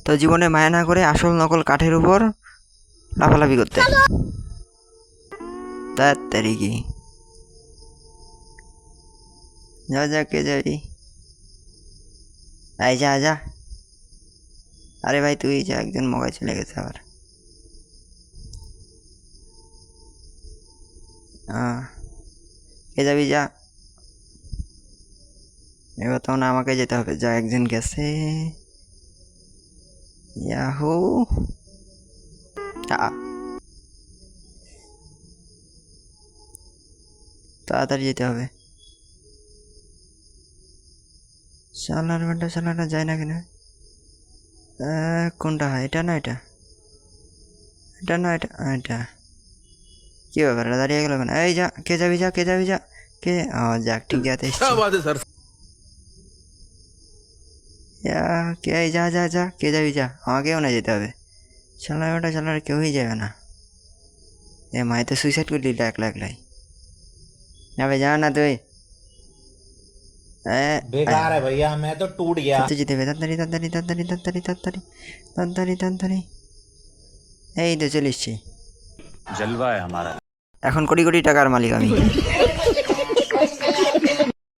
তো জীবনে মায়া না করে আসল নকল কাঠের উপর লাফালাফি করতে। তাড়াতাড়ি কি যা যা, কে যাবি? আই যা যা। আরে ভাই তুই যা, একজন মগাই চলে গেছে আবার। কে যাবি যা। এবার তখন আমাকে যেতে হবে। যা, একজন গেছে। ইয়াহু। তাড়াতাড়ি যেতে হবে। শালার বেটা, শালাটা যায় না কেন? কোনটা হয়? এটা না এটা? এটা না এটা? এটা কি ব্যাপার, দাঁড়িয়ে গেল কেন? এই যা, কে যাবি যা, কে যাবি যা, কে? ও যাক, ঠিক আছে। কে? যা যা যা, কে যাবি যা, আমাকেও না যেতে হবে। শালার বেটা, শালার কেউই যাবে না। এ মাই তো সুইসাইড করলি একলা একলাই। যাবে, যা না তুই। बेकार है भैया, मैं तो टूट गया। তো যেতে হবে। তাড়াতাড়ি তাড়াতাড়ি তাড়াতাড়ি তাড়াতাড়ি তাড়াতাড়ি তাড়াতাড়ি তাড়াতাড়ি। এই তো চলে এসছি। जलवा है हमारा। এখন কোটি কোটি টাকার মালিক আমি।